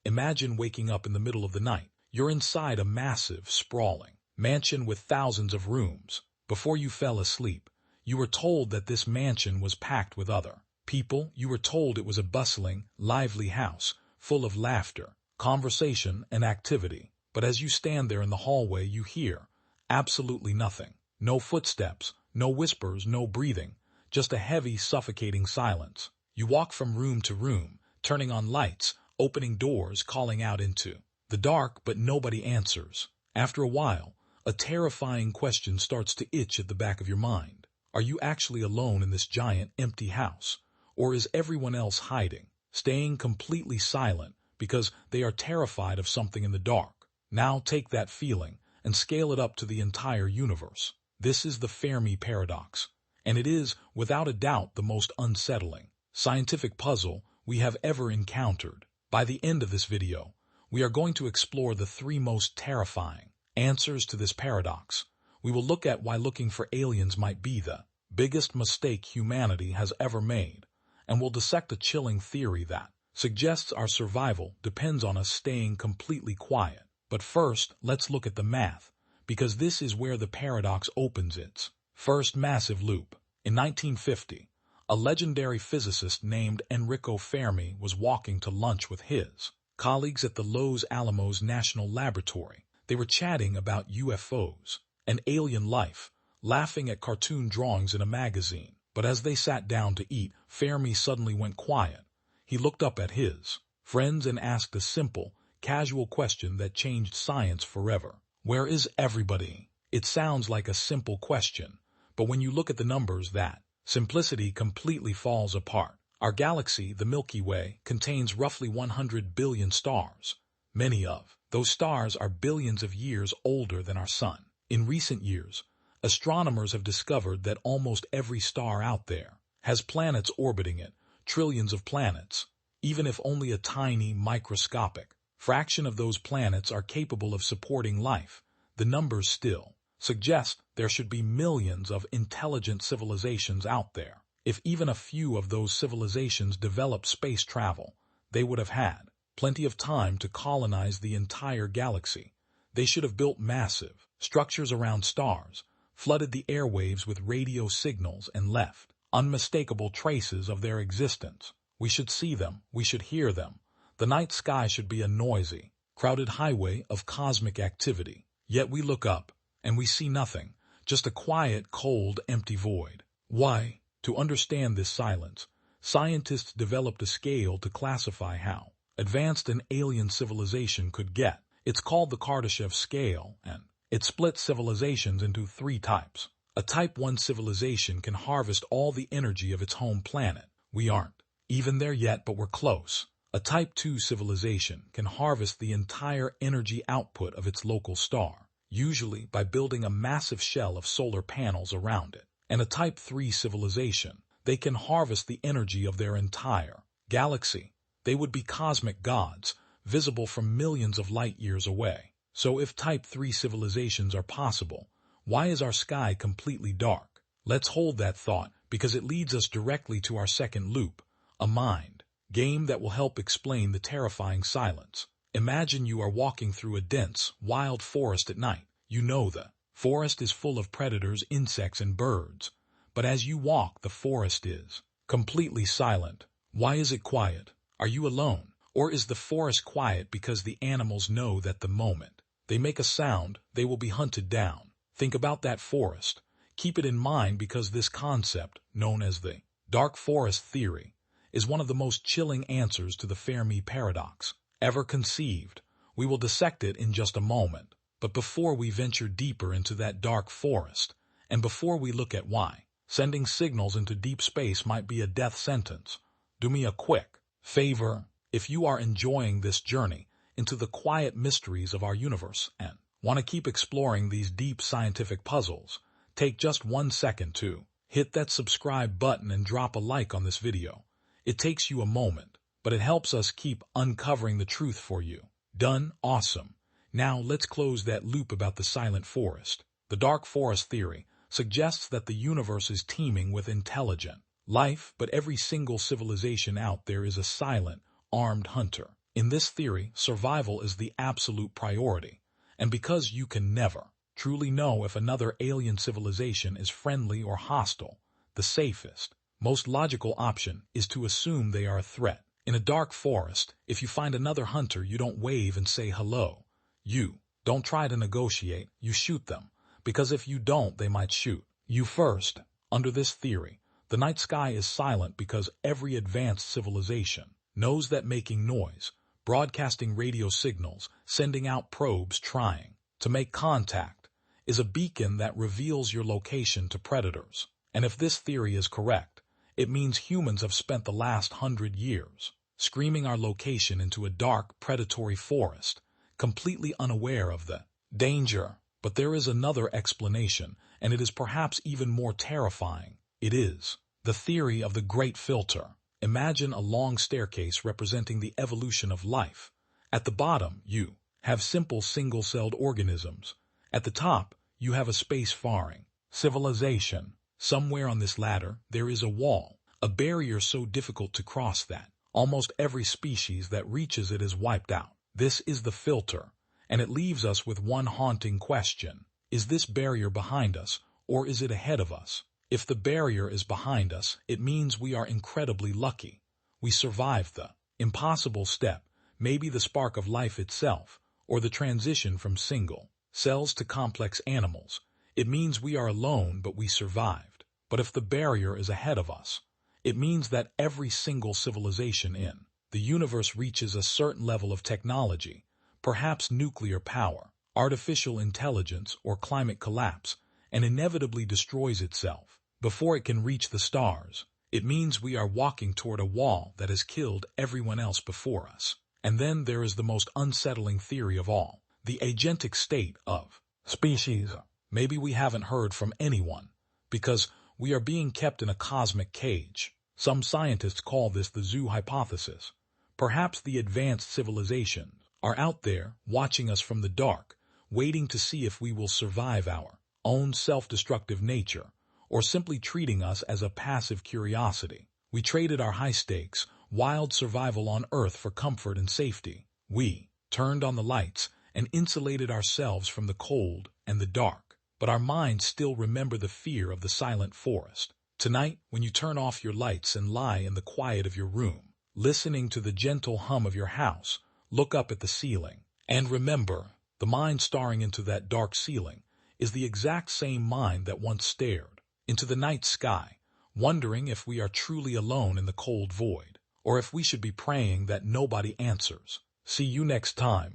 Imagine waking up in the middle of the night. You're inside a massive, sprawling mansion with thousands of rooms. Before you fell asleep, you were told that this mansion was packed with other people. You were told it was a bustling, lively house, full of laughter, conversation, and activity. But as you stand there in the hallway, you hear absolutely nothing. No footsteps, no whispers, no breathing, just a heavy, suffocating silence. You walk from room to room, turning on lights, opening doors, calling out into the dark, but nobody answers. After a while, a terrifying question starts to itch at the back of your mind. Are you actually alone in this giant, empty house? Or is everyone else hiding, staying completely silent because they are terrified of something in the dark? Now take that feeling and scale it up to the entire universe. This is the Fermi Paradox, and it is, without a doubt, the most unsettling scientific puzzle we have ever encountered. By the end of this video, we are going to explore the three most terrifying answers to this paradox. We will look at why looking for aliens might be the biggest mistake humanity has ever made, and we'll dissect a chilling theory that suggests our survival depends on us staying completely quiet. But first, let's look at the math, because this is where the paradox opens its first massive loop. In 1950, a legendary physicist named Enrico Fermi was walking to lunch with his colleagues at the Los Alamos National Laboratory. They were chatting about UFOs and alien life, laughing at cartoon drawings in a magazine. But as they sat down to eat, Fermi suddenly went quiet. He looked up at his friends and asked a simple, casual question that changed science forever. Where is everybody? It sounds like a simple question, but when you look at the numbers, that simplicity completely falls apart. Our galaxy, the Milky Way, contains roughly 100 billion stars. Many of those stars are billions of years older than our sun. In recent years, astronomers have discovered that almost every star out there has planets orbiting it, trillions of planets. Even if only a tiny, microscopic fraction of those planets are capable of supporting life, the numbers still suggest there should be millions of intelligent civilizations out there. If even a few of those civilizations developed space travel, they would have had plenty of time to colonize the entire galaxy. They should have built massive structures around stars, flooded the airwaves with radio signals, and left unmistakable traces of their existence. We should see them, we should hear them. The night sky should be a noisy, crowded highway of cosmic activity. Yet we look up, and we see nothing, just a quiet, cold, empty void. Why? To understand this silence, scientists developed a scale to classify how advanced an alien civilization could get. It's called the Kardashev scale, and it splits civilizations into three types. A Type 1 civilization can harvest all the energy of its home planet. We aren't even there yet, but we're close. A Type 2 civilization can harvest the entire energy output of its local star, usually by building a massive shell of solar panels around it. And a Type 3 civilization, they can harvest the energy of their entire galaxy. They would be cosmic gods, visible from millions of light years away. So if Type 3 civilizations are possible, why is our sky completely dark? Let's hold that thought, because it leads us directly to our second loop, a mind game that will help explain the terrifying silence. Imagine you are walking through a dense, wild forest at night. You know the forest is full of predators, insects, and birds. But as you walk, the forest is completely silent. Why is it quiet? Are you alone? Or is the forest quiet because the animals know that the moment they make a sound, they will be hunted down? Think about that forest. Keep it in mind, because this concept, known as the dark forest theory, is one of the most chilling answers to the Fermi Paradox ever conceived. We will dissect it in just a moment. But before we venture deeper into that dark forest, and before we look at why sending signals into deep space might be a death sentence, do me a quick favor. If you are enjoying this journey into the quiet mysteries of our universe and want to keep exploring these deep scientific puzzles, take just 1 second to hit that subscribe button and drop a like on this video. It takes you a moment, but it helps us keep uncovering the truth for you. Done? Awesome. Now let's close that loop about the silent forest. The dark forest theory suggests that the universe is teeming with intelligent life, but every single civilization out there is a silent, armed hunter. In this theory, survival is the absolute priority, and because you can never truly know if another alien civilization is friendly or hostile, the safest, most logical option is to assume they are a threat. In a dark forest, if you find another hunter, you don't wave and say hello. You don't try to negotiate, you shoot them, because if you don't, they might shoot you first. Under this theory, the night sky is silent because every advanced civilization knows that making noise, broadcasting radio signals, sending out probes trying to make contact, is a beacon that reveals your location to predators. And if this theory is correct, it means humans have spent the last 100 years screaming our location into a dark, predatory forest, completely unaware of the danger. But there is another explanation, and it is perhaps even more terrifying. It is the theory of the Great Filter. Imagine a long staircase representing the evolution of life. At the bottom, you have simple single-celled organisms. At the top, you have a space-faring civilization. Somewhere on this ladder, there is a wall, a barrier so difficult to cross that almost every species that reaches it is wiped out. This is the filter, and it leaves us with one haunting question. Is this barrier behind us, or is it ahead of us? If the barrier is behind us, it means we are incredibly lucky. We survived the impossible step, maybe the spark of life itself, or the transition from single cells to complex animals. It means we are alone, but we survived. But if the barrier is ahead of us, it means that every single civilization in the universe reaches a certain level of technology, perhaps nuclear power, artificial intelligence, or climate collapse, and inevitably destroys itself before it can reach the stars. It means we are walking toward a wall that has killed everyone else before us. And then there is the most unsettling theory of all, the agentic state of species. Maybe we haven't heard from anyone, because we are being kept in a cosmic cage. Some scientists call this the zoo hypothesis. Perhaps the advanced civilizations are out there watching us from the dark, waiting to see if we will survive our own self-destructive nature, or simply treating us as a passive curiosity. We traded our high-stakes, wild survival on Earth for comfort and safety. We turned on the lights and insulated ourselves from the cold and the dark. But our minds still remember the fear of the silent forest. Tonight, when you turn off your lights and lie in the quiet of your room, listening to the gentle hum of your house, look up at the ceiling. And remember, the mind staring into that dark ceiling is the exact same mind that once stared into the night sky, wondering if we are truly alone in the cold void, or if we should be praying that nobody answers. See you next time.